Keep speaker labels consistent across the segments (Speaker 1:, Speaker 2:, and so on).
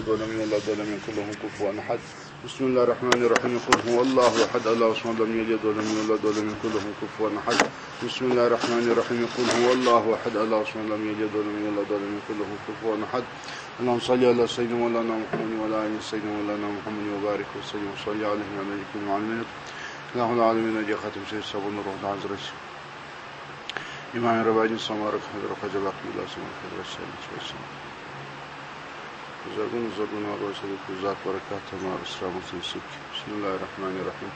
Speaker 1: ولم يولد ولم يكن له كفوا احد. بسم الله الرحمن الرحيم. قل هو الله احد الله الصمد لم يلد ولم يولد ولم يكن له كفوا احد. بسم الله الرحمن الرحيم. قل هو الله احد الله الصمد لم يلد ولم يولد ولم يكن له كفوا احد. اللهم صل على سيدنا مولانا محمد وعلى ال سيدنا مولانا محمد وبارك وسلم وصل عليه وعلى اله وعلمنا الله العالمين دي خاتم سيد صابون روح حضرت امام رباعي سمارك حضرت جلاك الله سبحانه وتعالى زرقون أروس الكوزات بركات ما أسرع مسلسك. بسم الله الرحمن الرحيم.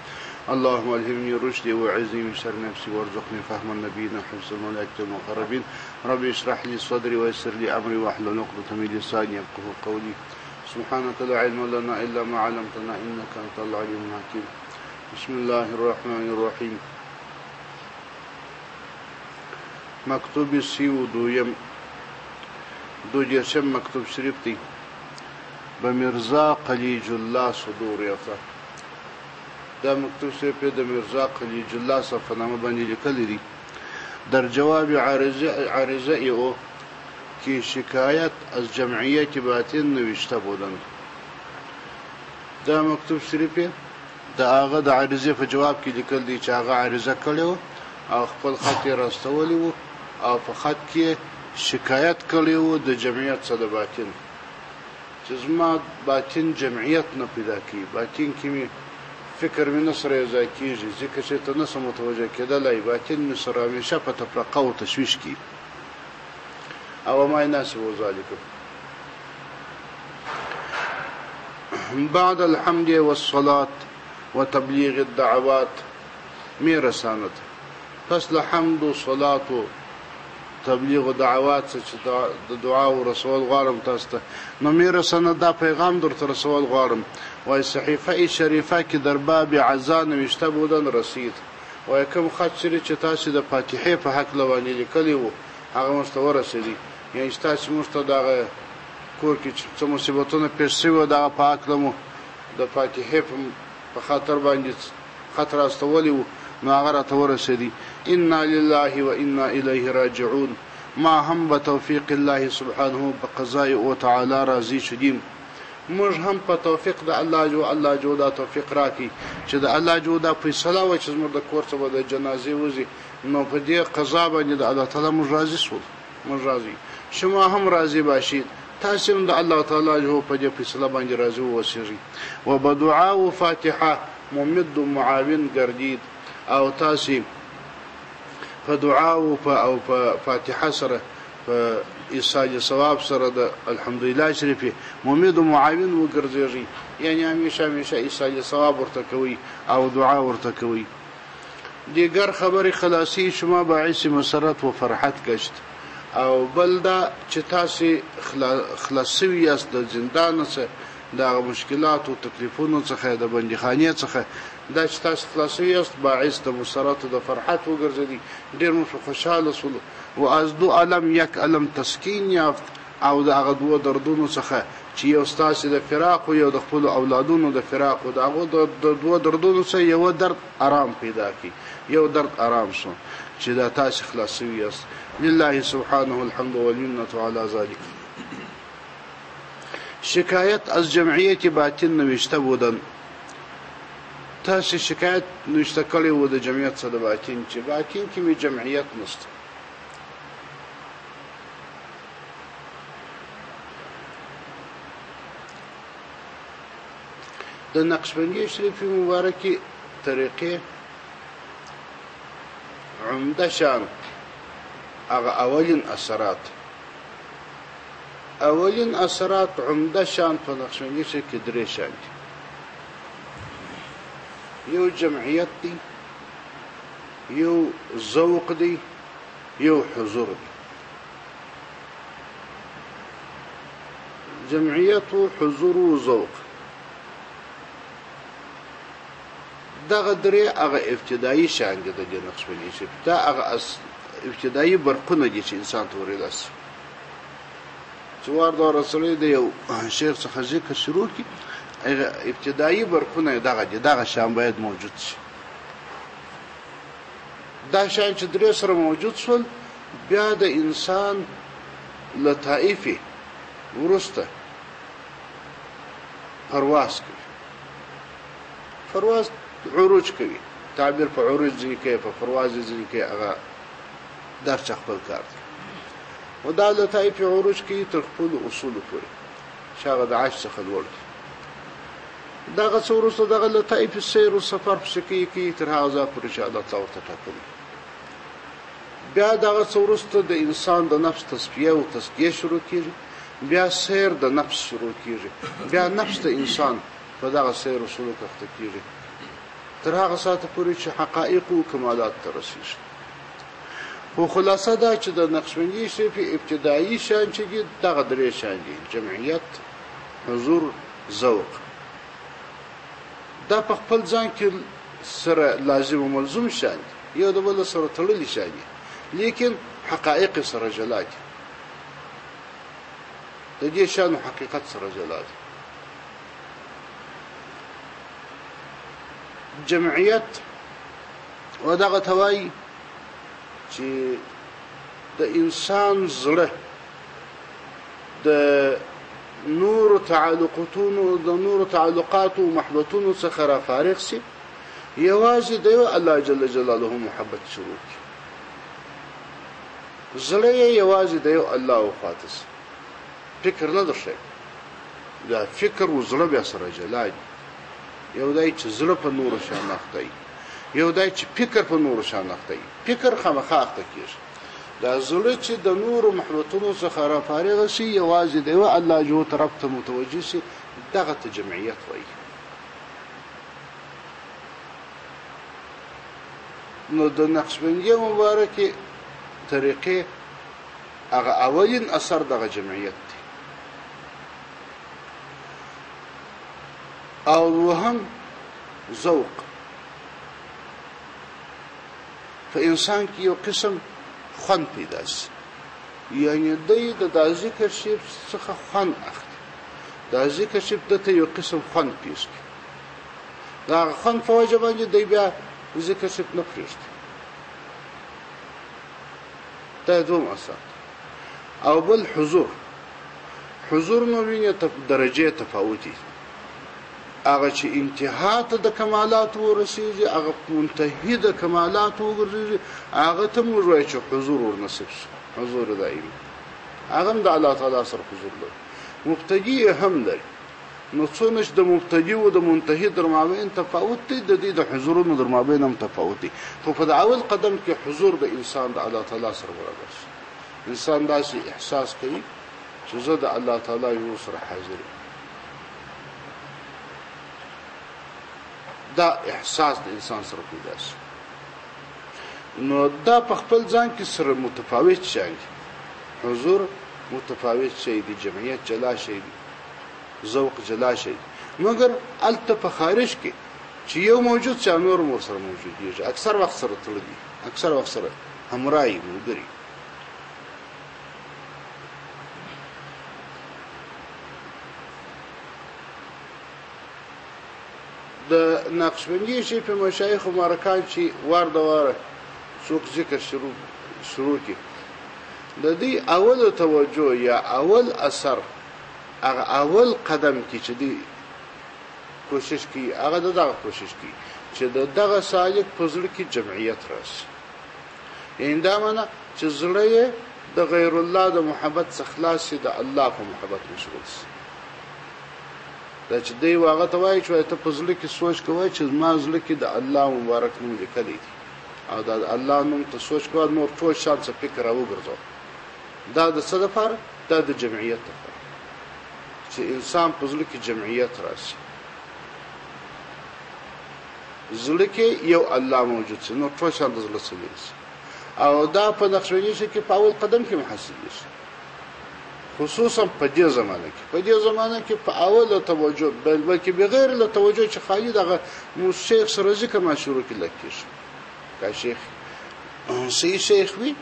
Speaker 1: اللهم ألهمني رشدي وأعزني من شر نفسي وارزقني فهم النبيين حفظ الملائكة المقربين. ربي اشرح لي صدري ويسر لي أمري واحلل عقدة من لساني يفقهوا قولي. سبحانك لا علم لنا إلا ما علمتنا إنك أنت العليم الحكيم. بسم الله الرحمن الرحيم. مكتوب سيو دويم دوجرشم مكتوب شريفتي بمرزا قلیج الله صدور یافته. دا مکتوب شوی په د مرزا قلیج الله صفنامه باندې لیکل دي. در جواب عارضه او کی شکایت از جمعیت باطن نوشته بودند. دا مکتوب شریف د هغه د عارضه په جواب کې لیکل دي چې هغه عارضه کړو او خپل خط یې راستولی وو او په خط کې شکایت کړی وو د جمعیت څخه د باطن چې زما باطن جمعیت نه پیدا کی باطن کې می فکر مې نه سره ځای کېږي ځکه چې ته نه سم متوجه کېدلی باطن مې سره همیشه په تفرقه او تشویش کی او ما يناسب ذلك. بعد الحمد والصلاة وتبلیغ الدعوات می رساند. پس الحمد و صلاة و تبلیغ و دعوات چې د دعا او رسول غواړم تاسو ته نو مې رسنه دا پیغام درته رسول غواړم. وای صحیفه شریفه کې در باب عزا نوشته بودن رسید. وای کوم خط چې تاسو د فاتحه په حق لوانی لیکلی وو هغه مستور رسیدي. یعنی تاسو مستو دغه کور کې چې مصیبتونه پیښ شوي دغه په حق لمو د فاتحه په خاطر باندې خطر استولی وو نو هغه راته ورسېدي. انا لله وانا الیه راجعون. ما هم بتوفیق الله سبحانه بقضاء وتعالى راضی شدیم. موږ هم په توفیق د الله جو دا توفیق راکړي چې د الله جو دا فیصله و چې زموږ د کور څخه د جنازې وځي نو په دې قضا باندې د الله تعالی موږ راضي شول. موږ راضي شما هم راضي باشید تاسو هم د الله تعالی جو په دې فیصله باندې راضي اوسئ. وبدعاء فاتحه ممد معاون گردید او تاسو په دعا او په فاتحه سره په ایصال ثواب سره د الحمدلله شریفه مؤمن او معاون وګرځي. یعنی همیشه ایصال ثواب ورته کوي او دعا ورته کوي. دیگر خبر خلاصي شما باعث مسرت و فرحت گشت او بل دا چې تاسو خلاصوي است د زندان څخه د مشکلات او تکلیفونو څخه د بندیخانې څخه دا چې تاسو خلاصوي است باعث د مسرت او د فرحت وګرځي. ډېر مو خوشاله سول او از دو علم یک علم تسکین یافت او د هغه دوه دردونو څخه چې یو ستاسو د فراق او یو د خپل اولادونو د فراق او د هغه د دوه دردونو څخه یو درد آرام پیدا کی یو درد آرام شو چې دا تاسو خلاصوي است. لله سبحانه الحمد والمنه على ذلك. شکایت از جمعیت باطن نوشته بودن. تاسو شکایت نوشته کړی و د جمعیت څخه د باطن چې باطن کې می جمعیت نشته. د نقشبندی شریف مبارکی طریقې عمده شان هغه اولین اثرات عمده شان په نقشبندی شریف کې درې شان دي. یو جمعیت دی یو ذوق دی یو حضور دی. جمعیت و حضور و ذوق دغه درې هغه ابتدایي شان دي د نقشبندي شریف. دا هغه ابتدایي برقونه دي چې انسان ته ورېداسي چې وارد رسول دی یو شیخ څخه ذکر شروع کی ابتدایي برقونه دغه شان باید موجود شي. دا شان چې درې سره موجود شول بیا د انسان لطائفه ورسته پرواز کوي، پرواز عروج کوي، تعبیر په عروج ځینې کوي، په پرواز ځینې کوي، هغه در چا خپل کار دی. و دا لطایف عروج کوي تر خپل اصولو پورې چې هغه د عاش څخه لوړ دي. دغه څه وروسته دغه لطایف سیر و سفر پسې کوي تر هغه ځایه پورې چې الله تعالی ورته ټاکلي. بیا دغه څه وروسته د انسان د نفس تصفیه او تزکیه شروع کېږي، بیا سیر د نفس شروع کېږي، بیا نفس د انسان په دغه سیر و سلوک اخته کېږي تر هغه ساعته پورې چې حقایق او کمالات ته رسېږي. خو خلاصه دا چې د نقشبندي شریف ابتدایي شان چې دغه درې شان دي: جمعیت، حضور، ذوق. دا په خپل ځان کې سره لازم او ملزوم شان دي، یو د بل سره تړلي شان دي، لیکن حقایق سره جلا دي، د دې شان حقیقت سره جلا دي. جمعیت و دغه توای چې د انسان زړه د نور تعلقاتو و محبتونو څخه را فارغ سي، یوازې د یو الله جل جلاله محبت شروع کړي. زړه یې یوازې د یو الله وخواته سي، فکر نه درشي، دا فکر و زړه بیا سره جلا دي. یو دای چې زړه په نور شانخته وي، یو دای چې فکر په نور شانخته وي. فکر خامخا اخته کېږي، دا زړه چې د نور محبتونو څخه را فارغ سي، یوازې د یو الله جو طرف ته متوجه سي، دغه ته جمعیت وایي. نو د نقشبندي مبارکې طریقې هغه اولین اثر دغه جمعیت دی، او دوهم ذوق. په انسان کې یو قسم خوند پیدا شي، یعنی دی د ذکر شیب څخه خوند اخلي، د ذکر شیب دته یو قسم خوند پیش کوي، دا خوند په وجه باندې دی بیا ذکر شیب نه پرېږدي. دا دوم اثر. او بل حضور نو ویني درجه تفاوتي، هغه چې انتها ته د کمالات ورسیږي، هغه منتهی د کمالات وګرځي، هغه ته موږ وایو چې حضور ورنصیب شي، حضور دایمي. هغه د الله تعالی سره حضور لري. مبتدی هم لري. نو څونه چې د مبتدی او د منتهی در مابین تفاوت دی، د دې د حضورونو در مابین هم تفاوت دی. خو په اول قدم کې حضور د انسان د الله تعالی سره برابر شي. انسان داسې احساس کوي چې زه د الله تعالی یو سره حاضر یم. دا احساس د انسان سره پیدا شي. نو دا په خپل ځان کې سره متفاوت شي. حضور متفاوت شي دی، جمعیت جلا شي دی، ذوق جلا شي. مګر الته په خارج کې چې یو موجود چې نور مور سره موجود دی، اکثر وخت سره تړلي، اکثر وخت سره همراهي ملګري. د نقشبندي شي په مشایخ او مارکان چې وار د واره څوک ذکر شروع کی، د دې اول توجه یا اول اثر، هغه اول قدم کې چې دی کوشش کی، هغه دغه کوشش کی چې دغه سالک په زړه کې جمعیت راشي. یعنی دا معنی چې زړه د غیر الله د محبت څخه خلاص، د الله په محبت مشغول شي. دا چې دی واغه ته وایي چې ته په زړه کې سوچ کوی چې ما زړه کې د الله مبارک نوم لیکلی دی، او د الله نوم ته سوچ کوه، نور ټول شان څه فکر راوګرځو. دا د څه لپاره؟ دا د جمعیت لپاره، چې انسان په زړه کې جمعیت راشي، زړه کې یو الله موجود شي، نور ټول شان د زړه څه شي. او دا په نقشبندي شي کې په اول قدم کې محصل شي، خصوصا په دې زمانه کې په اوله توجه، بلکې بغیر له توجه چې خالي دغه شیخ سره ذکر ما شروع کړي لکه کا شیخ صحیح شیخ وي،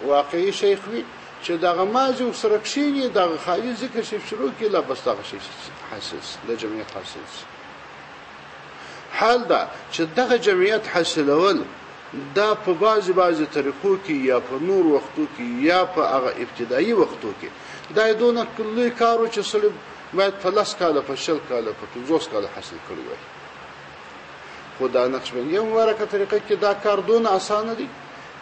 Speaker 1: واقعي شیخ وي، چې دغه ماجو سره کښینی دغه خالي ذکر شروع کړي، لا بس دغه شی حاسس د جمعیت حاسس. حال دا چې دغه جمعیت حاصلول دا په بعضی طریقو کې یا په نور وختو کې یا په هغه ابتدایي وختو کې دا دونه کلی کارو چې سلب باید په 10 کاله په 20 کاله په 50 کاله حاصل کړی وای. خو دا نقشبندي مبارکه طریقه کې دا کار دونه اسانه دي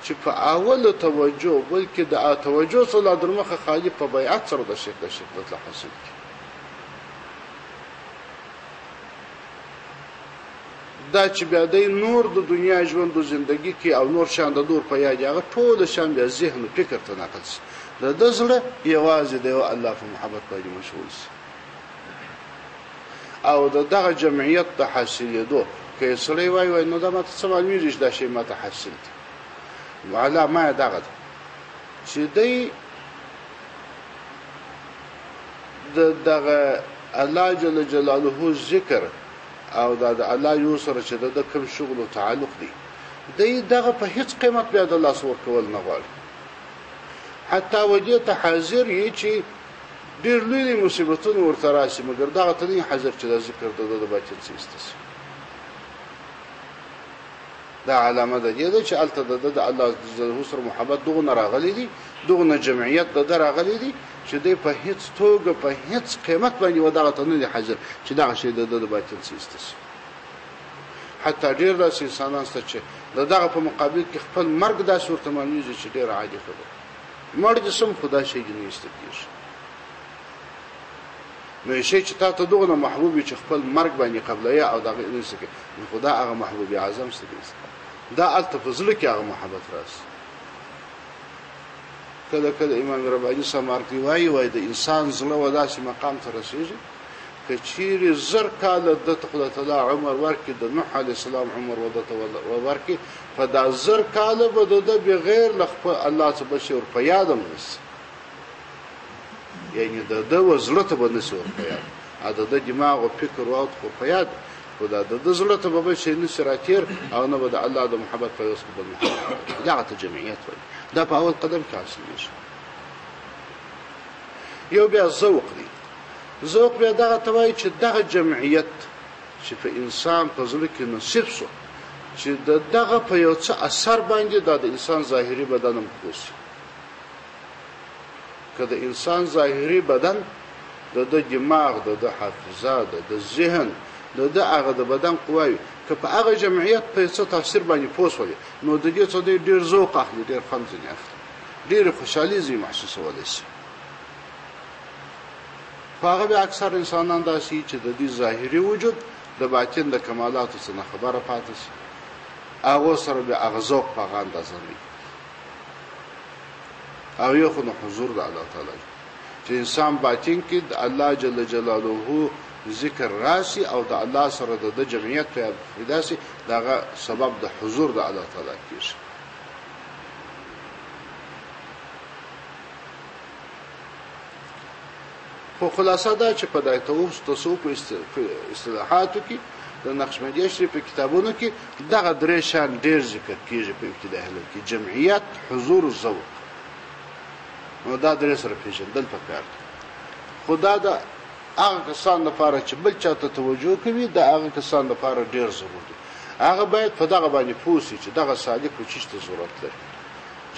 Speaker 1: چې په اول توجه بلکې د توجه سره درمخه خالي په بیعت سره د شیخ له حاصل کی. دا چې بیا د نور د دنیا ژوند او ژوندۍ کې او نور شان د دور په یاد هغه ټول شان بیا ذهن او فکر ته ناقص د زړه یوازې د الله په محبت باندې مشغول شي او دغه جمعیت ته حاصلېدو کې سړی وای نو دا ماته څه معلومیږي دا شی ماته حاصل دي وعلا ما دغه چې دی دغه الله جل جلاله ذکر او دا الله یو سره چې د کوم شغل او تعلق دی دغه په هیڅ قیمت بیا د الله سره کول نه غواړي. حتی وجه ته حاضر یې چې ډېر لوی مصیبتونه ورته راشي مګر دغه ته نه حاضر چې د ذکر د باطل سیستس دا علامه ده چې الته د الله جل سره محبت دغه نه راغلي دي دغه نه جمعیت د راغلي دي چې د په هیڅ توګه په هیڅ قیمت باندې ودغه ته نه حاضر چې دغه شی د باطل سیستس. حتی ډېر داسې انسانان شته چې دغه په مقابل کې خپل مرګ داسې ورته معلومیږي چې ډېر عادي خبره مړ جسم خدا شي نه استکیږي نو شي چې تاسو دغه محبوب چې خپل مرګ باندې قبلیا او دغه انسان کې خدا هغه محبوب اعظم ستګي دا التفضل کې هغه محبت راس. کله کله امام رباعي سمارتي وایي د انسان زړه وداسې مقام ته رسیږي چې چیرې زر کال د خدای تعالی عمر ورکړي د نوح عليه السلام عمر ورکړي په دا زر کال به د بغیر لخ الله څخه بشور په یادم نس یعنی د وزړه ته بنس ور په یاد د دماغ او فکر او په یاد خدا د زړه ته به شي نه سراتیر او نه د الله د محبت په اوس کې دغه جمعیت وي دا په اول قدم کې حاصل شي. یو بیا ذوق دی ذوق بیا دغه توای چې دغه جمعیت چې په انسان په زړه کې نصیب شو چې دغه په یو څه اثر باندې د انسان ظاهري بدن هم کوسي کله انسان ظاهري بدن د دماغ د حافظه د ذهن د هغه د بدن قواوي که په هغه جمعیت په څه تاثیر باندې پوسولي نو د دې څه ډېر ذوق اخلي ډېر خوند ځنی اخلي ډېر خوشحالي زی محسوسولای شي. هغه به اکثر انسانان داسي چې د دې ظاهري وجود د باطن د کمالاتو څخه خبره پاتې شي هغه سره به هغه ذوق په غاند ځنی او یو خو حضور د الله تعالی چې انسان باطن کې د الله جل جلاله ذکر راشي او د الله سره د جمعیت په فداسي دغه سبب د حضور د الله تعالی کیږي. خو خلاصه دا چې په دای تصوف اصطلاحاتو کې د نقشبندي شریف په کتابونو کې دغه درې شان ډیر ذکر کیږي په ابتداء کې جمعیت حضور او ذوق نو دا درې سره پیژندل پکار خدا دا هغه کسان لپاره چې بل چاته توجه کوي دا هغه کسان لپاره ډیر ضروري دی هغه باید په دغه باندې پوسي چې دغه سالک کوچشته ضرورت لري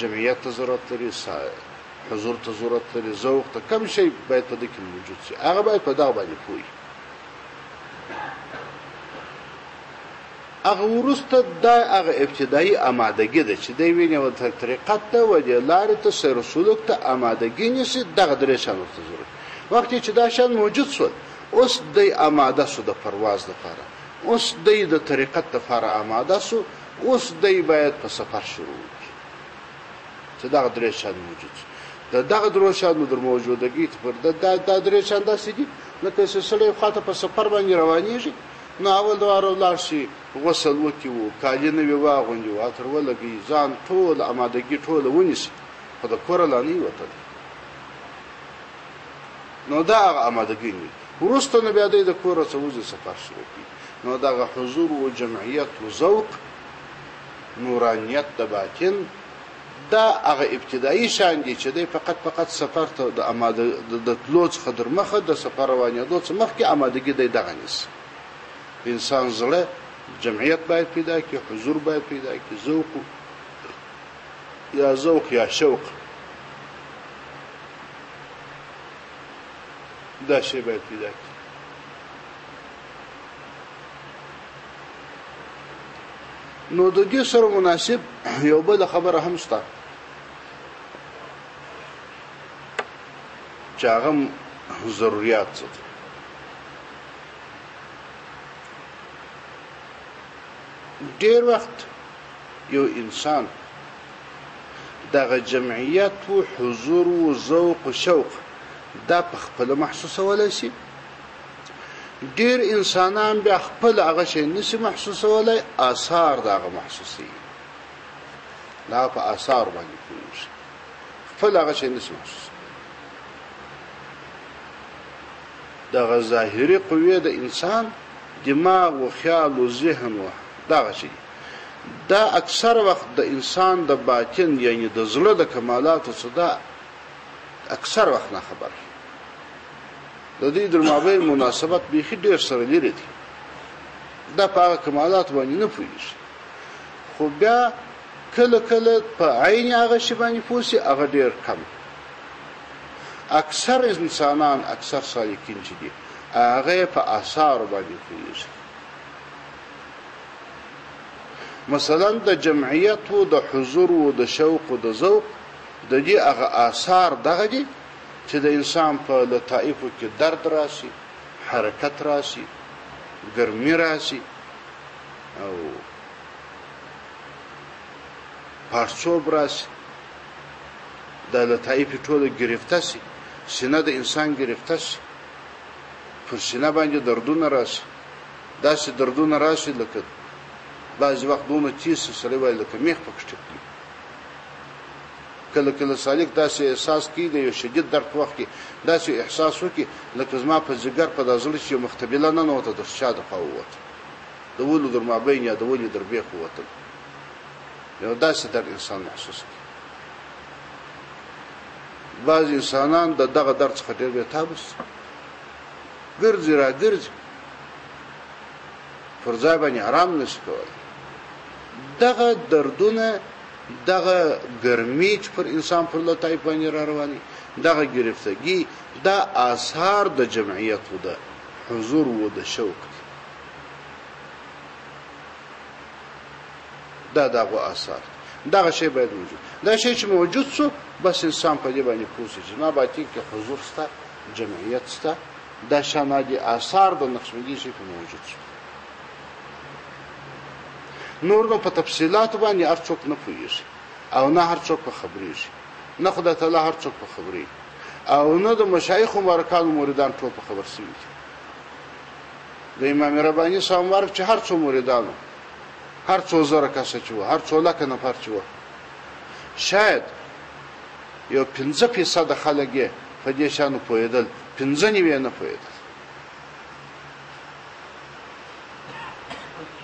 Speaker 1: جمعیت ته ضرورت لري حضور ته ضرورت لري ذوق ته کوم شی باید په دې کې موجود شي هغه باید په دغه باندې پوي هغه ورسته هغه ابتدایي آمادګي ده چې دی ویني او طریقت ته و د لارې ته سیر سلوک ته آمادګي نشي دغه درې شان ورته ضرورت وخت چې دا شان موجود شول اوس د آماده شو د پرواز لپاره اوس د طریقت لپاره آماده شو اوس باید په سفر شروع وکړي چې دغه درې شان موجود دغه درې شان در موجودګي پر د درې شان داسې دي لکه سړی خاطر په سفر باندې روانيږي نو اول دواره لاړ شي غسل وکړي وو کالي نه وي واغوندي واتر ولګي ځان ټول آمادګي ټول ونیسي خو د کور لانی وته نو دا آمادګي نه ورسته نه بیا د کور څخه وځي سفر شروع کړي نو دا حضور او جمعیت او ذوق نورانیت د باطن دا هغه ابتدایي شان دي چې دی فقط سفر ته د آماده د تلوڅ خضر مخه د سفر روانېدو څخه مخکې آمادګي دی دغه نس انسان زړه جمعیت باید پیدا کی حضور باید پیدا کی ذوق یا شوق دا شی باید پیدا کړي. نو د دې سره مناسب یو بل خبره هم شته چې هغه ضروريات څه دي. ډېر وخت یو انسان دغه جمعیت او حضور او ذوق او شوق دا په خپل محسوسولای شي. ډېر انسانان بیا خپل هغه شی نشي محسوسولای، آثار دغه محسوسي دا په آثار باندې کوي، خپل هغه شی نشي محسوس. دغه ظاهري قوی د انسان دماغ او خیال او ذهن و دغه شی دا اکثر وخت د انسان د باطن یعنی د زړه د کمالاتو څخه اکثر وخت نه خبر. د دې د مابین مناسبت به ډېر سره لري دي، دا په کمالات باندې نه پوهیږي، خو بیا کله کله په عین هغه شی باندې پوسی هغه ډېر کم. اکثر انسانان اکثر سالکین چې دي هغه په آثار باندې پوهیږي. مثلا د جمعیت او د حضور او د شوق او د ذوق د دې هغه آثار دغه دي چې د انسان په لطائفو کې درد راشي، حرکت راشي، ګرمي راشي او پارچوب راشي، د لطائف ټوله گرفته شي، سینه د انسان گرفته شي، پر سینه باندې دردونه راشي، داسې دردونه راشي لکه بعض وخت دونه تیز سره وای لکه میخ پکې ټکي. کله کله سالک داسې احساس کوي د یو شدید درد وخت کې داسې احساس وکړي لکه زما په ځګر په دازل شي مختبله نه نوته د شاده قوت د ولو در مابین یا د ولي در بیخ وته یو داسې در انسان محسوس کوي. بعض انسانان د دغه درد څخه ډېر بې تابوس ګرځي را ګرځي پر ځای باندې آرام نشي کولی. دغه دردونه دغه ګرمي چې پر انسان پر لطایف باندې را رواني دغه گرفتگی دا آثار د جمعیت و د حضور و د شوق دا دغه آثار دغه شی باید موجود. دا شی چې موجود سو بس انسان په دې باندې پوسي چې ما باید کې حضور ستا جمعیت ستا دا شانادي آثار د نقشبندي شي په موجود سو. نور نو په تفصيلات باندې هر څوک نه پوهیږي او نه هر څوک په خبرېږي، نه خدای تعالی هر څوک په خبرې او نه د مشایخ مبارکان مریدان ټول په خبر سوي. د امام رباني صاحب مبارک چې هر څو مریدانو هر څو زره کسه چې هر څو لکه نفر چې شاید یو 15% خلک په دې شانو پوهېدل، 15 نه پوهېدل.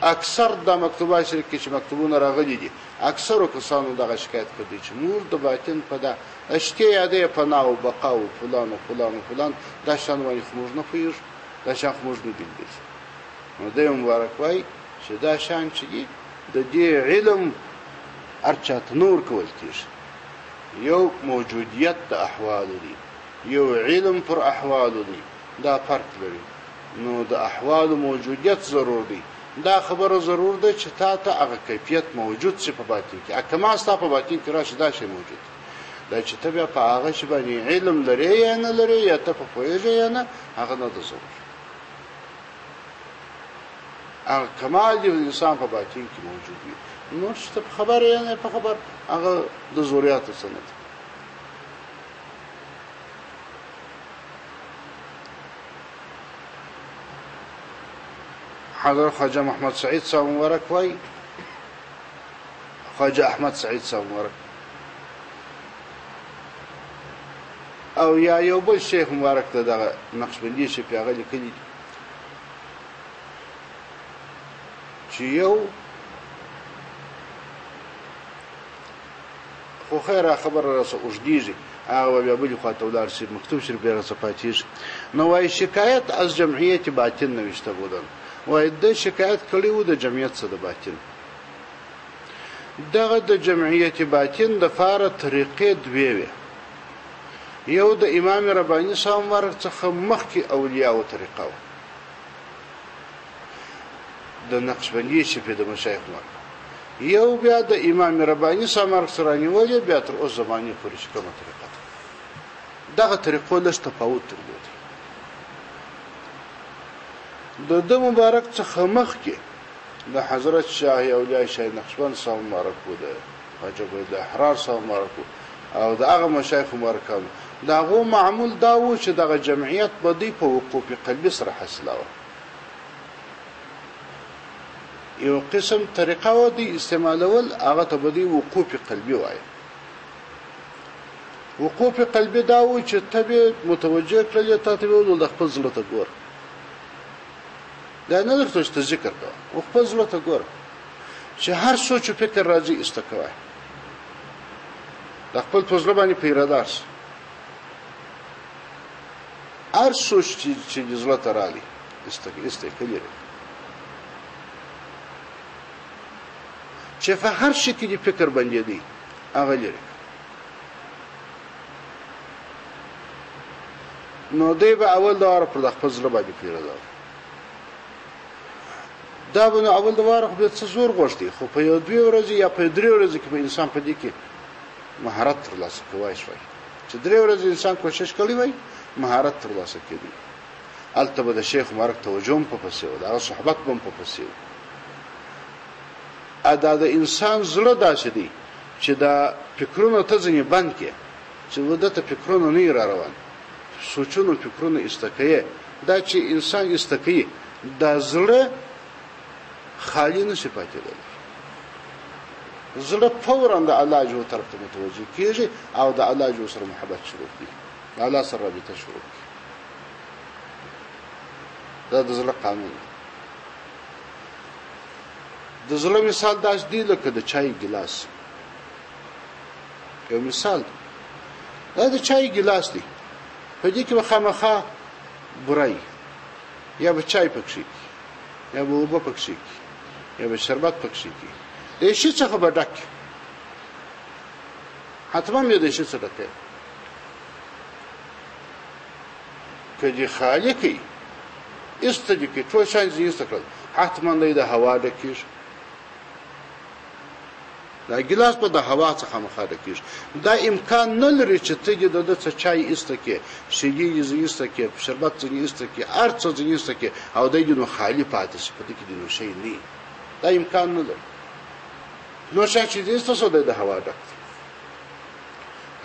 Speaker 1: اکثر د مکتوبات شریک کې چې مکتوبونه راغلي دي اکثرو کسانو دغه شکایت کوي چې مور د باطن په دا اشته یادې پناه او بقا او فلان او فلان او فلان دا شان وایي خموج نه پوهیږي، دا شان خموج نه دی. نو د مبارک وای چې دا شان چې د دې علم ارچات نور کول کیږي. یو موجودیت د احوال دي، یو علم پر احوال دي، دا فرق لري. نو د احوال موجودیت ضرور دی، دا خبره ضرور ده چې تا ته هغه کیفیت موجود شي په باطن کې. اکما ستا په باطن کې راشي دا شی موجود دا چې ته بیا په هغه شی باندې علم لري یا نه لري یا ته په پوهېږې یا نه هغه نه ده ضرور. هغه کمال د انسان په باطن کې موجود وي. نور چې ته په خبر یا نه په خبر هغه د ضرورتو څه نه ده. حضرت خواجه محمد سعید صاحب مبارک وای، خواجه احمد سعید صاحب مبارک او یا یو بل شیخ مبارک ته دغه نقشبندي شي په هغه لیکلي چې یو خو خیره خبر راسه اوږدیږي هغه بیا بلې خوا ته ولاړ شي مکتوب شي بیا راسه پاتېږي. نو وایي شکایت از جمعیت باطن نوشته بودن وای د شکایت کړي وو د جمعیت څخه د باطن. دغه د جمعیت باطن د فار طریقې دوی وي. یو د امام رباني صاحب مبارک څخه مخکې اولیاء او طریقه و د نقشبندي شفیع د مشایخ مبارک یو بیا د امام رباني صاحب مبارک سره نیولې بیا تر اوس زمانه پورې کومه طریقه دغه طریقو لږ تفاوت درلود د مبارک څخه مخکې د حضرت شاه اولیاء شاه نقشبند صاحب مبارک و د عجب د احرار صاحب مبارک او د هغه مشایخ مبارکانو داغه معمول دا و چې دغه جمعیت به دی په وقوف قلبي سره حاصله و یو قسم طریقه و دی استعمالول هغه ته به دی وقوف قلبي وایي وقوف قلبي دا و چې تبه متوجه کړل ته ته ول د خپل زړه ته ګور دا نه درته چې ذکر کوه او خپل زړه ته ګور چې هر سوچ او فکر راځي استکوای د خپل پزله باندې پیرادار هر سوچ چې زړه ته راځي استکلی چې په هر شي کې فکر باندې دی هغه لري نو دی به اول دار پر خپل زړه باندې پیرادار دا به اول دواره خو به څه زور غوښتي خو په یو دوی ورځې یا په درې ورځې کې به انسان په دې کې مهارت ترلاسه کوي شوی چې درې ورځې انسان کوشش کوي وای مهارت ترلاسه کوي البته د شیخ مبارک توجه په پسې و دا صحبت هم په پسې و ادا د انسان زړه داسې دی چې دا فکرونه ته ځنې بند کې چې ودته فکرونه نه را روان سوچونو فکرونه استکیه دا چې انسان استکیه دا زړه خالی نشي پاتې دی زړه فورا د الله جو طرف ته متوجه کیږي او د الله جو سره محبت شروع کیږي د الله سره رابطه شروع کیږي دا د زړه قانون د زړه مثال داس دی لکه د چای ګلاس یو مثال دا د چای ګلاس دی په دې کې خامخا برای یا به چای پکشي یا به اوبه پکشي یا به شربت پکشي دې شي څخه به ډک حتما مې دې شي څخه ډک کله خالقي استدې کې ټول شان زی استقلال حتما دې د هوا ډکیش دا ګلاس په د هوا څخه مخاله کیږي دا امکان نه لري چې ته د څه چای استکه شیږي زی استکه شربت زی استکه ارڅ زی استکه او دې نو خالی پاتې شي په دې کې نو شي نه دا امکان نه لري نو شای چې دې څه د هوا ډک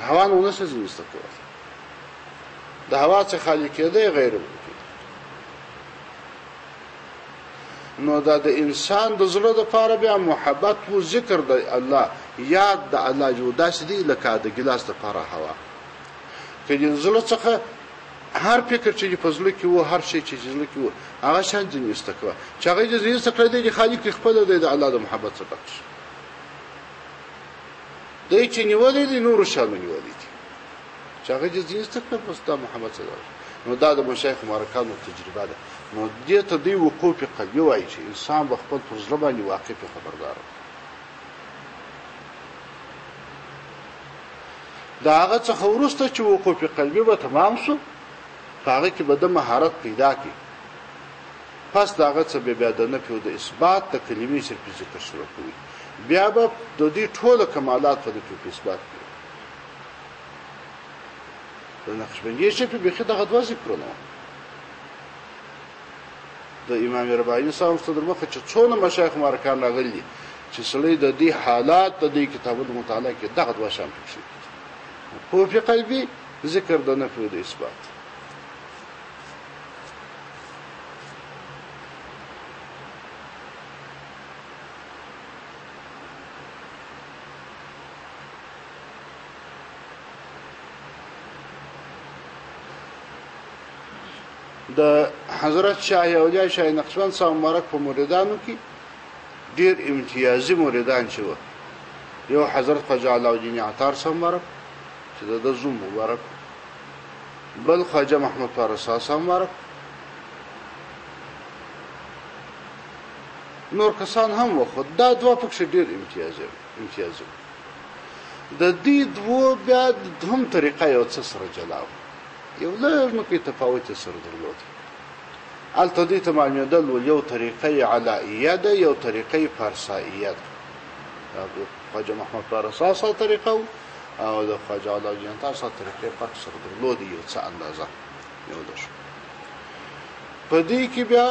Speaker 1: هوا نو نه څه زی استکه د هوا څخه خالی کېده غیر نو دا د انسان د زړه د پاره بیا محبت او ذکر د الله یاد د الله جو داس دی لکه د ګلاس د پاره هوا کله زړه څخه هر فکر چې په زړه کې وو هر شی چې زړه کې وو هغه شان ځین استکوا چې هغه ځین استکړه دی خالق خپل د الله د محبت څخه دی چې نیولې دي نور شان نیولې دي چې هغه ځین استکړه پس د محبت څخه نو دا د مشایخ مبارکانو تجربه ده نو دې ته دی وقوف قلبي وایي چې انسان په خپل تجربه باندې واقف خبردار دا هغه څخه ورسته چې وقوف قلبي به تمام شو هغه کې به د مهارت پیدا کی پس دا هغه څه بیا د نفي د اثبات د کلمې صرف ذکر شروع کوي بیا به د دې ټول کمالات په دې اثبات کوي د نقشبندي شفیع به خدای غدوا ذکرونه د امام رباعي صاحب صدر مخه چې څونه مشایخ مارکان راغلي چې سړی د دې حالات د دې کتابونو مطالعه کې دغه دوا شام پکې په فی قلبي ذکر د نفي او د اثبات د حضرت شاه اولیاء شاه نقشبند صاحب مبارک په مریدانو کې ډیر امتیازي مریدان شو یو حضرت خواجه علاءالدین عطار صاحب مبارک چې د زوم مبارک بل خواجه محمد فارسا صاحب مبارک نور کسان هم وخت دا دوا پکې ډیر امتیازي د دې دوه بیا هم طریقه یو څه سره جلا یو لږ نو کې تفاوت سره درلود الته دې ته معلومېدل یو طریقه علائیه ده یو طریقه فارسائیه ده خواجه محمد پارسا طریقه او د خواجه علاء الدین تاسو طریقې پک سره درلود یو څه اندازه یو ده په دې کې بیا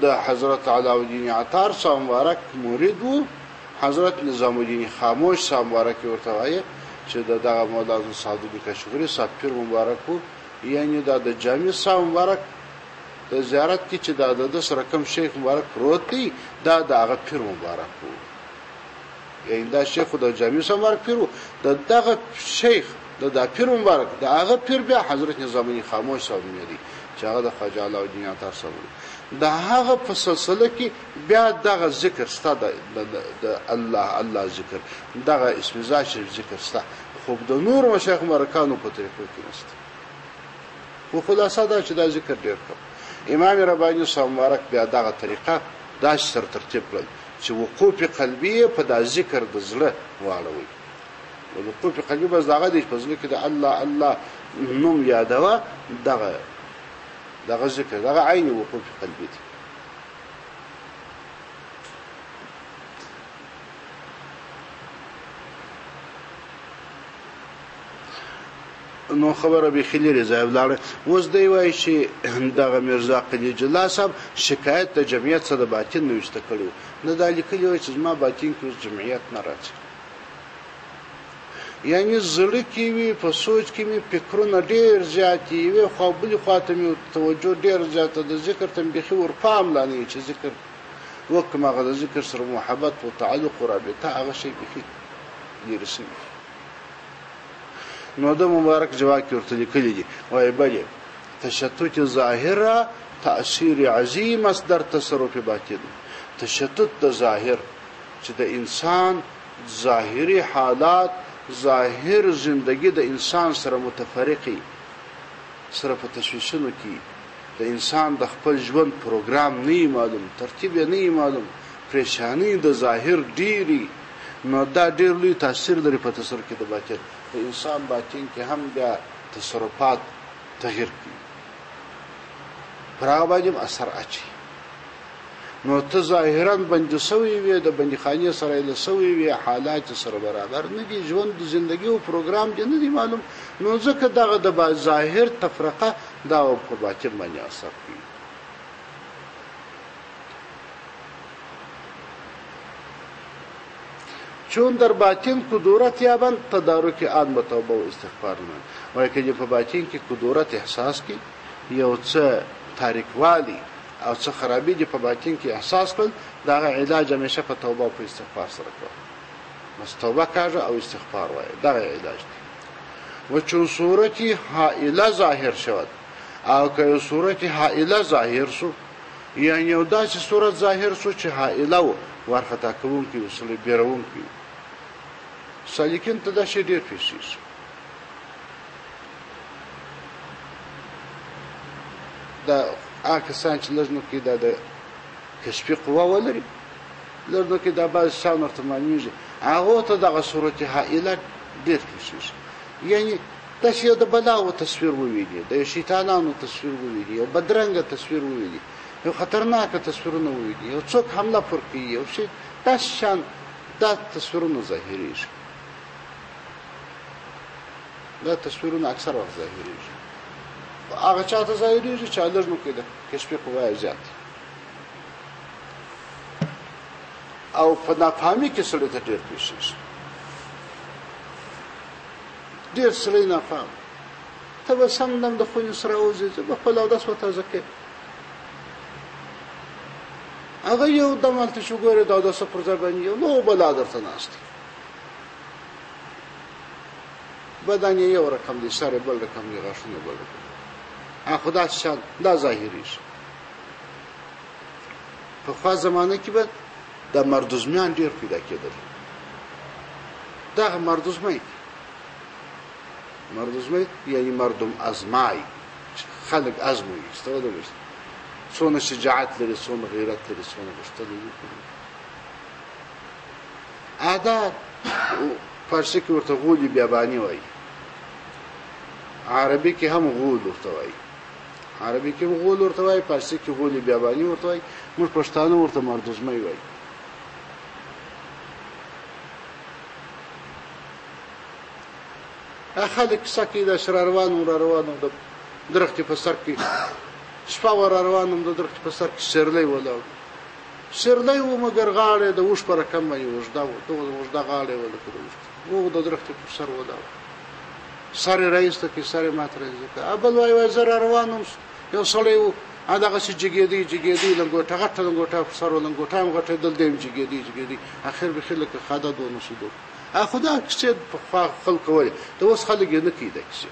Speaker 1: د حضرت علاء الدین عطار صاحب مبارک مرید وو حضرت نظام الدین خاموش صاحب مبارک ورته وایي چې دغه مولانا صادق کشغری صاحب پیر مبارک وو یعنی د جامع صاحب مبارک د زیارت کې چې د سره کوم شیخ مبارک پروت دی دا دغه پیر مبارک وو یعنی دا شیخ د جامع صاحب مبارک پیر وو دغه شیخ د پیر مبارک دغه پیر بیا حضرت نظام الدین خاموش صاحب دی چې هغه د خواجه علاء الدین عطار صاحب دا هغه په سلسله کې بیا دغه ذکر ستا د الله ذکر دغه اسم ذات شریف ذکر ستا خو د نور مشایخ مرکانو په طریقو کې نشته خو خلاصه دا چې دا ذکر ډیر کوم امام رباني صاحب مبارک بیا دغه طریقه دا سر ترتیب کړل چې وقوف قلبي په دا ذکر د زړه واړوي وقوف قلبي بس دغه د فضل کې د الله نوم یادوا دغه ذکر دغه عین وقوف قلبي دی نو خبره به خلیری زایب لاره وز دی وای چې دغه مرزا قلی جلا صاحب شکایت د جمعیت سره د باطن نوشته کړو نه د لیکلی وای چې ما باطن کې جمعیت نه راځي یعنی زړه کې وي په سوچ کې مې فکرونه ډېر زیات وي خو بل خواته مې توجه ډېر زیاته د ذکر تنبیخي ورپام لانی چې ذکر وکم هغه د ذکر سره محبت او تعلق او رابطه هغه شی بخي لرسي نو د مبارک جواب کې ورته لیکلي دي وای بلې تشتت ظاهره تاثیر عظیم مصدر تصرف باطن تشتت د ظاهر چې د انسان ظاهري حالات ظاهر زندگی د انسان سره متفرقي سره په تشویشونو کې د انسان د خپل ژوند پروګرام نه معلوم ترتیب نه معلوم پریشانی د ظاهر ډیری نو دا ډیر لوی تاثیر لري په تصرف کې د باطن د انسان باطن کې هم بیا تصرفات تغییر کوي پر هغه باندې اثر اچي نو ته ظاهرا بند سوی وي د بندخانه سره له سوی وي حالات سره برابر نه دي ژوند د ژوندۍ او پروګرام دې نه دي معلوم نو ځکه دغه د ظاهر تفرقه دا په باطن باندې اثر کوي چون در باطن کدورت یابن تدارک آن به توبه و استغفار نه وای که په باطن کې کدورت احساس کی یو څه تاریکوالی او څه خرابې دي په باطن کې احساس کړ دا علاج همیشه په توبه او استغفار سره کوي بس توبه کاږه او استغفار وای دا علاج دی و چون صورتي حائله ظاهر شود او که صورتي حائله ظاهر شو یعنی یو داسې صورت ظاهر شو چې حائله و ورخطا کوم کې وسله بیرون کې سالکین ته دا شی ډیر پیښیږي دا کسان چې لږ نو کې د کشفي قوه ولري لږ نو کې د بعض شان ورته معنیږي هغه ته دغه صورت حائله ډیر پیښیږي یعنی دا شی د بلاو تصویر وویدي د شیطانانو تصویر وویدي یو بدرنګ تصویر وویدي یو خطرناک تصویرونه وویدي یو څوک حمله پر کوي یو شی دا شان دا تصویرونه ظاهریږي دا تصویرونه اکثر وخت ظاهریږي هغه چاته ظاهریږي چې لږ نو کې د کشفي قوه زیات او په نافهمي کې سره ته ډیر پیښیږي ډیر سره نه فهم ته به سم دم د خونې سره وځي چې په خپل اودس وته ځکه هغه یو د مالته شوګره د اودس پر ځای باندې یو نو بل درته ناشته بدن یو رقم دي سره بل رقم دي غاښونه بل رقم خدا شان دا ظاهري شي په خاص زمانه کې به د مردزمیان ډیر پیدا کېدل دا مردزمي یعنی مردم ازمای خلق ازموي استفاده وشي څونه شجاعت لري څونه غیرت لري څونه غشتل لري فارسی کې ورته غول بیابانی وایي، عربي کې هم غول ورته وایي، عربي کې غول ورته وایي، فارسی کې غول بیابانی ورته وایي، موږ پښتانه ورته مردزمۍ وایي. خلک کیسه کوي د سره روانو را روانو د درختې په سر کې شپه ور روانم د درختې په سر کې سیرلی ولاړ، سیرلی و مګر غاړې د اوښ په رقم باندې اوږده و، د اوږده غاړې ولکه د اوښ د درختې په سر ولاړ، سر یې رایسته کړي، سر یې ماته رایسته کړي. بل وایي زه را روان وم، یو سړی و دغسې جګېدی لنګوټه غټه لنګوټه په سر و، لنګوټه هم غټېدل، دی هم جګېدی اخر بیخي لکه خاده دونه سودو. خو دا کیسې پخوا خلک کولې، د اوس خلک یې نه کوي دا کیسې.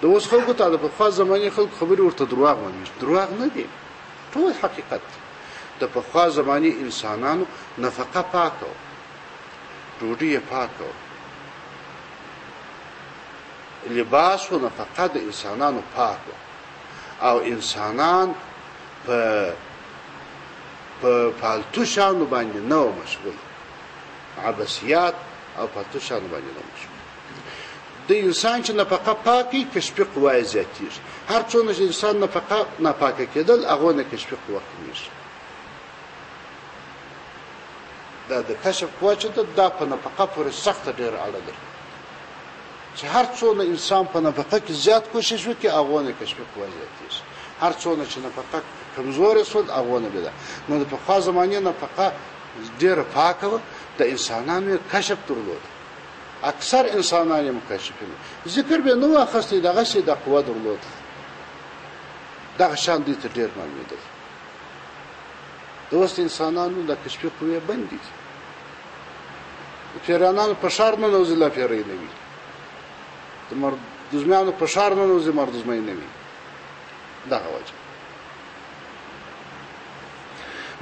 Speaker 1: د اوس خلکو ته د پخوا زمانې خلکو خبرې ورته دروغ وایي، دروغ نه دي، ټول حقیقت دی. د پخوا زمانې انسانانو نفقه پاکه وه، ډوډۍ یې پاکه وه، لباس و نفقه د انسانانو پاک وه، او انسانان په پالتو شیانو باندې نه وه مشغول، عبثیات او پالتو شیانو باندې نه مشغول. د انسان چې نفقه پاکي کشفي قوه یې زیاتېږي، هر څومره چې انسان نفقه ناپاکه کېدل هغونه کشفي قوه کمېږي. دا د کشف قوه چې ده دا په نفقه پورې سخته ډېره اړه لري، چې هر څومره انسان په نفقه کې زیات کوشش وکړي هغونه کشفي قوه زیاتېږي، هر څومره چې نفقه کمزورې شول هغونه به ده. نو د پخوا زمانې نفقه ډېره پاکه وه، د انسانانو یې کشف درلود، اکثر انسانان یې مکشفین، ذکر به نه و اخیستی، دغسې د قوه درلود، دغه شیان دوی ته ډېر معلومېدل. د اوس انسانانو د کشفي قوې بندې دي، د پیریانانو په ښار ننوځي لا پیری نه وي، د مردزمیانو په ښار ننوځي مردزمۍ نه وي، دغه وجه.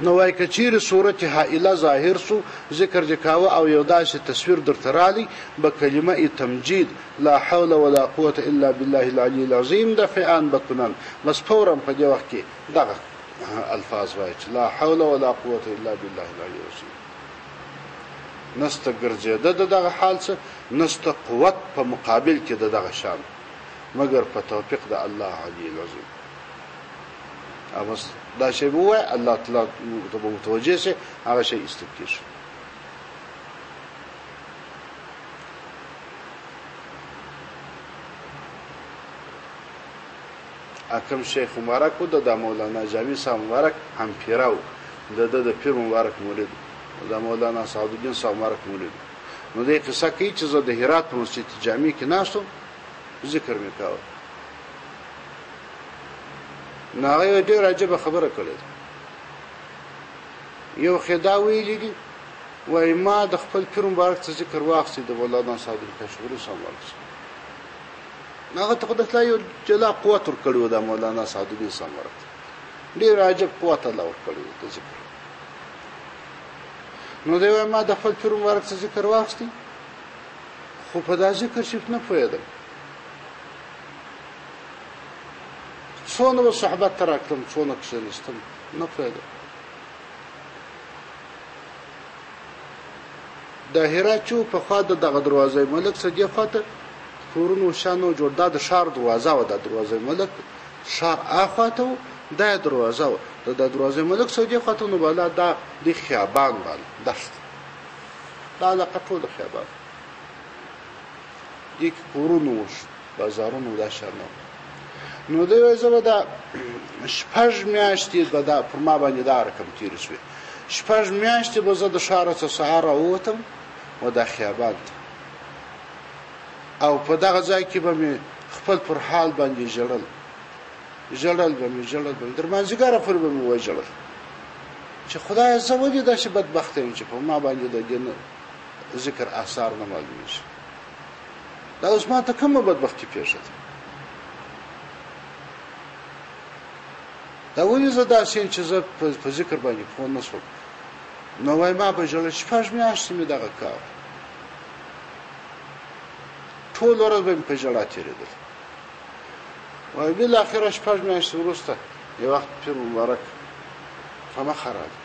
Speaker 1: نو وای که چیرې صورت حائله ظاهر سو ذکر دې کاوه او یو داسې تصویر درته رالی به کلمه تمجید لا حول ولا قوة الا بالله العلي العظیم دفعان بکنن، بس فورا په دې وخت کې دغه الفاظ وایي چې لا حول ولا قوة الا بالله العلي العظیم. نسته ګرځېده د دغه حال څه، نسته قوت په مقابل کې د دغه شان، مګر په توفیق د الله علي العظیم. او بس دا شی به ووایي، الله تعالی ته به متوجه شي، هغه شی ایستل کېږي. کوم شیخ مبارک و د مولانا جامی صاحب مبارک هم پیرو، د پیر مبارک مولد د مولانا سعد الدین صاحب مبارک مولد. نو دې قصه کوي چې زه د هرات په مسجد جامع کې ناستم، ذکر مې کاوه، نو هغه ډېره عجیبه خبره کړې ده. یو خدا ویلي دي، وایي ما د خپل پیر مبارک څه ذکر واخیستی د مولانا صاحب کاشغري صاحب مبارک څخه، هغه ته خو دلته یو جلا قوت ورکړی و د مولانا صاحب الدین صاحب مبارک، ډېر عجب قوت الله ورکړی و د ذکر. نو دی وایي ما د خپل پیر مبارک څه ذکر واخیستی، خو په دا ذکر شیف نه پوهېدم، څونه به صحبت ته راکړم، څونه کښېنستم، نه پوهېدم. د هرات چې پخوا د دغه دروازه ملک څه دې خوا ته کورونو شانو جوړ، دا د ښار دروازه وه، د دروازه ملک ښار اخوا ته و، دا دروازه وه، د دروازه ملک څه دې خوا ته، نو بالا دا د خیابان بالا دښت، دا علاقه ټوله خیابان، دې کې کورونو و، بازارونو دا شان وه. نو دی وایي زه به دا 6 میاشتې به دا پر ما باندې دا رقم تېرې شوې، 6 میاشتې به زه د ښاره څخه سهار راووتم و دا خیابان ته، او په دغه ځای کې به مې خپل پر حال باندې ژړل به مې تر مازدیګره پورې به مې وژړل چې خدایه زه ولې داسې بدبخته یم چې په ما باندې د دې ذکر اثار نه معلومېږي، دا اوس ما ته کومه بدبختي پېښه ده، دا ولې زه داسې یم چې زه په ذکر باندې پوه نه شوم. نو وایي ما به ژړل، 6 میاشتې مې دغه کار، ټول ورځ به مې په ژړا تېرېدل. وایي بالاخره 6 میاشتې وروسته یو وخت پیر مبارک په مخه راغی،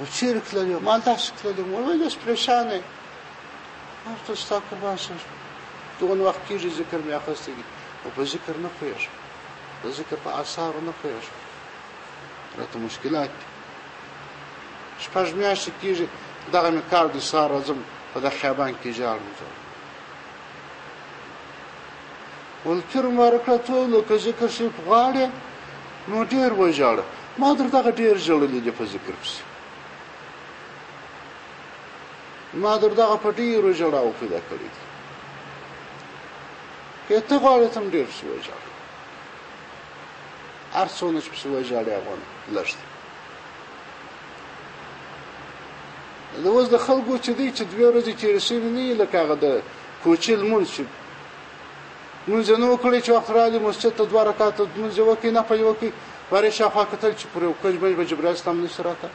Speaker 1: و چیرې تللی ما داسې تللی وم ویل اوس پریشانه یم ما ورته ستا قربان شم دغه وخت کېږي ذکر مې اخیستی دي خو په ذکر نه پوهېږم د ذکر په اثارو نه پوهېږم راته مشکلات دي شپږ میاشتې کېږي دغه مې کار دی سهار راځم په دغه خیابان کې ژاړم ولکر مبارک راته وویل که ذکر شریف غواړې نو ډېر وژاړه ما در دغه ډېر ژړلي دي په ذکر پسې ما در دغه په ډېرو ژړاو پیدا کړي دي که ته غواړې ته هم ډېر پسې وژاړه هر څونه چې پسې وژاړې هغه لږ دی د اوس د خلکو چې دی چې 2 ورځې تېرې شوي نه وي لکه هغه د کوچي لمونځ چې لمونځ یې نه وکړی چې وخت رالي مسجد ته 2 رکعته لمونځ یې وکړي نفل یې وکړي بارې شاوخوا کتل چې پر یو کج بج به جبرایل اسلام نشي راته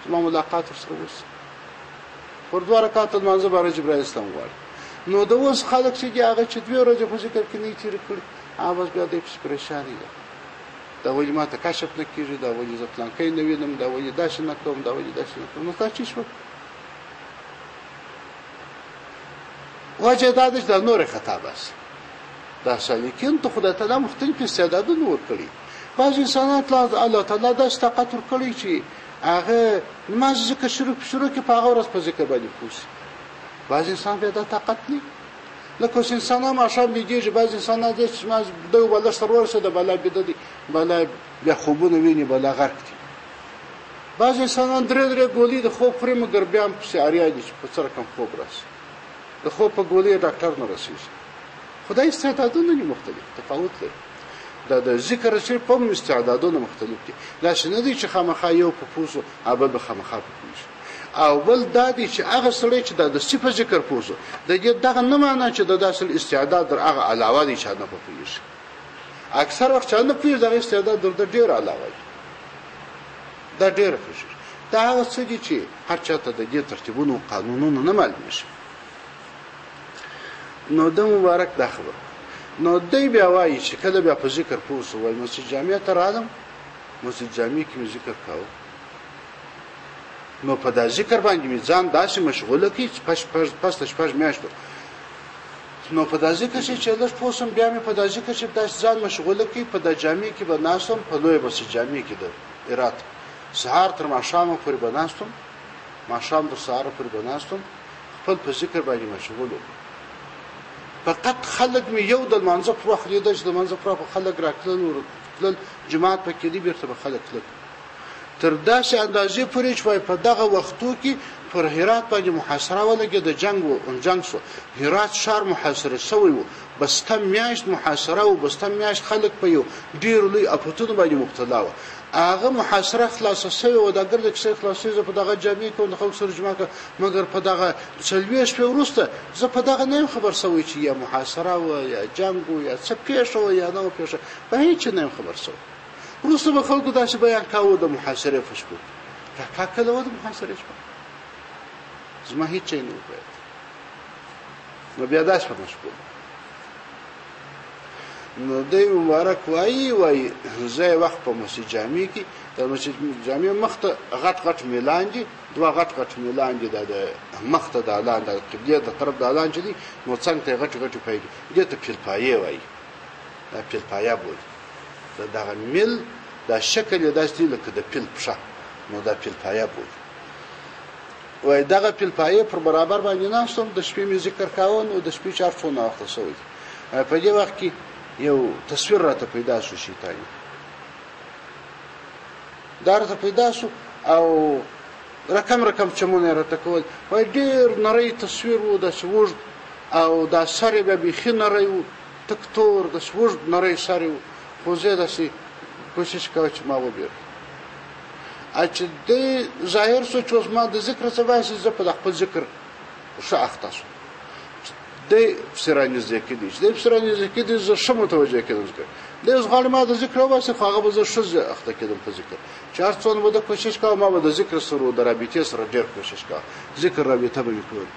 Speaker 1: زما ملاقات ورسره وشي پر 2 رکعته لمانځه باره جبرایل اسلام غواړي نو د اوس خلک چې دي هغه چې 2 ورځې په ذکر کې نه یې تېرې کړي هغه بس بیا دی پسې پریشاني ده دا ولې ما ته کشف نه کېږي دا ولې زه پلانکی نه وینم دا ولې داسې نه کوم دا ولې داسې نه کوم نو دا چې شوه وجه دا ده چې دا نورې خطا بس دا سالکین ته خدای تعالی مختلف استعدادونه ورکړي بعض انسانات الله تعالی داسې طاقت ورکړي چې هغه نماز ذکر شروع کې په هغه ورځ په ذکر باندې پوه شي بعض انسان بیا دا طاقت نه لکه اوس انسانان ماښام بیدېږي بعض انسانان دي چې ما دغه بله سره ورسېده بلا بیده دي بلا بیا خوبونه ویني بلا غرق دي بعض انسانان 3 ګولۍ د خوب خوري مګر بیا هم پسې اړیا دي چې په څه رقم خوب راسي د خوب په ګولۍ ډاکټر نه رسېږي خدای استعدادونه دي مختلف تفاوت لري دا د ذکر شریف په استعدادونه مختلف دي داسې نه دي چې خامخا یو په پوسو او بل به خامخا په پوسو او بل دا دی چې هغه سړی چې د صفه ذکر پوسو د دې دغه نه معنی چې د داسې استعداد در هغه علاوه دي چې نه پوهېږي اکثر وخت چې نه پوهېږي دغه استعداد در ډېر علاوه دی دا ډېر خوشي دا هغه څه دي چې هر چاته د دې ترتیبونو قانونونو نه معلوم شي نو د مبارک دا خبر نو دی بیا وایي چې کله بیا په ذکر پوسو وایي مسجد جامع ته راغلم مسجد جامع کې مې ذکر کاوه نو په دا ذکر باندې مې ځان داسې مشغوله کړي چې پس د 6 میاشتو نو په دا ذکر چې لږ پوه شم بیا مې په دا ذکر چې داسې ځان مشغوله کړي په دا جامع کې به ناستم په لویه مسجد جامع کې د هرات سهار تر ماښامه پورې به ناستم ماښام تر سهاره پورې به ناستم خپل په ذکر باندې مشغول وم فقط خلک مې یو د لمانځه پر وخت لیده چې د لمانځه پر وخت خلک راتلل جماعت پکې دي بیرته به خلک تلل تر داسې اندازې پورې چې په دغه وختو کې پر هرات باندې محاصره ولګېده جنګ شو هرات ښار محاصره شوی و بسته میاشت محاصره و بسته میاشت خلک په یو ډېرو لوی افتونو باندې مبتلا وه هغه محاصره خلاصه شوې وه دا ګرده کیسه خلاصې زه په دغه جامع کې د خلکو سره جمع کړم مګر په دغه 40 شپې وروسته زه په دغه نه یم خبر شوی چې یا محاصره وه یا جنګ و یا څه پېښه وه یا نه وه پېښه په هېڅ نه یم خبر شوی وروسته به خلکو داسې بیان کاوه د محاصرې په شپو کاکا کله وه د محاصرې شپه زما هېڅ شی نه وپوهېد نو بیا داسې په مشغول نو دی مبارک وایي زه یې وخت په مسجد جامع کې د مسجد جامع مخ ته غټ میلان دي 2 غټ میلان دي د مخ ته د اعلان د قبلې د طرف د اعلان چې دي نو څنګ ته غټ پای دي دې ته پیلپایې وایي دا پیلپایا بولي دغه میل دا شکل یې داسې دی لکه د پیل پښه نو دا پیلپایا بولي وایي دغه پیلپایې پر برابر باندې ناستم د شپې مې ذکر کاوه نو د شپې 4 څونه وخته شوی په دې وخت کې یو تصویر راته پیدا شو شیطانی دا راته پیدا شو او رقم چمونه راته کول وای ډیر نری تصویر و د سوژ او دا سره به بيخي نری و تکتور د سوژ نری سره و خو زه داسې کوشش کوم چې ما وبیر اچ د ظاهر سو چې ما د ذکر څه واسه زه په خپل ذکر شو اختص د سرانه ذکر دي د سرانه ذکر دي زه شمو توجه کړم د زغال ما د ذکر واسه خو هغه به زه شزه اخته کړم په ذکر چار څون مو د کوشش کوم ما به د ذکر سره د رابطې سره ډېر کوشش کوم ذکر رابطه به وکړم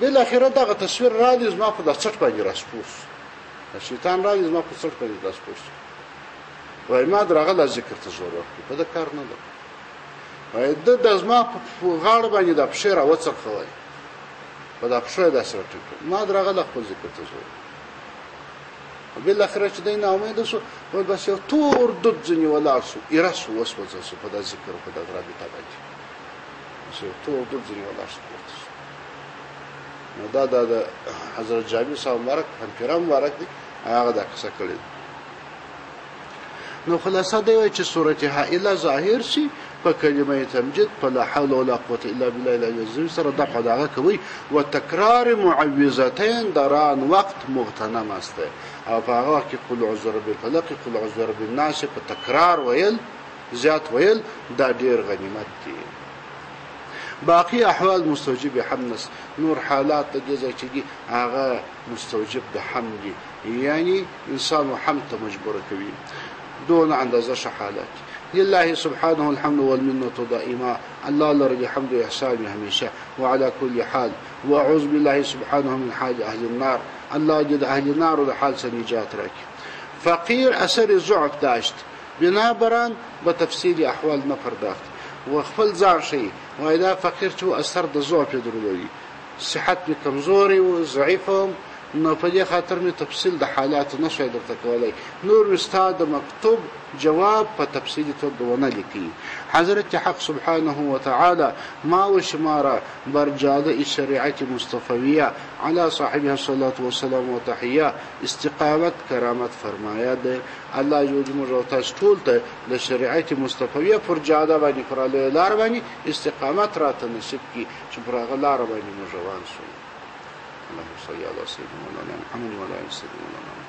Speaker 1: بل اخره دغه تصویر را دي زما په د څټ باندې راسپوس شیطان را دي زما په څټ باندې راسپوس وای ما درغه د ذکر ته زور ورکړ په د کار نه ده د زما په غاړه باندې د پښې راوڅرخوي په د پښې داسې راټیټ ما درغله خپل ذکر ته شو بالاخره چې دی ناامید شو ول بس یو تور دود ځنې ولاړ شو ایرس وسوځه شو په د ذکر په د رابطه باندې چې تور دود ځنې ولاړ شو نو دا د حضرت جابر صاحب مبارک هم پیرام مبارک دی هغه دا قصه کړې نو خلاصه دی چې سورته حائله ظاهر شي په کلمه تمجید په لا حول ولا قوه الا بالله العلي العظیم سره دغه دغه کوي او تکرار معوذتين دران وقت مغتنم است او په هغه کې قل اعوذ بالفلق قل اعوذ بالناس په تکرار ویل زیات ویل دا ډیر غنیمت دی باقی احوال مستوجب حمد نور حالات د جزای چې دي هغه مستوجب د حمد یعنی انسان حمد ته مجبور کوي دون اندازه حالات لله سبحانه الحمد والمنة دائما الله لرب الحمد وإحسانه هميشه وعلى كل حال وأعوذ بالله سبحانه من حال أهل النار الله جد أهل النار وحال سنجات راك فقير أثر ضعف داشت بنابران بتفسير أحوال نفر داشت وخفل زار شيء وإذا فقير تو أثر ضعف يدرولي صحت بكمزوري وضعيفهم نو په دې خاطر می تفصیل د حالات نشي درته کولای نور استاد مکتوب جواب په تفصیلی توګه ونه لیکي حضرت حق سبحانه وتعالى ما وشماره برجاده الشريعه المصطفويه على صاحبها الصلاه والسلام وتحيه استقامت کرامت فرمایا ده الله جل جلاله تاسو ټول ته د شریعت مصطفويه فرجاده باندې پر لار باندې استقامت راته نصیب کی چې پر لار باندې مجوان شو اللهم صل على سيدنا مولانا محمد وعلى ال سيدنا مولانا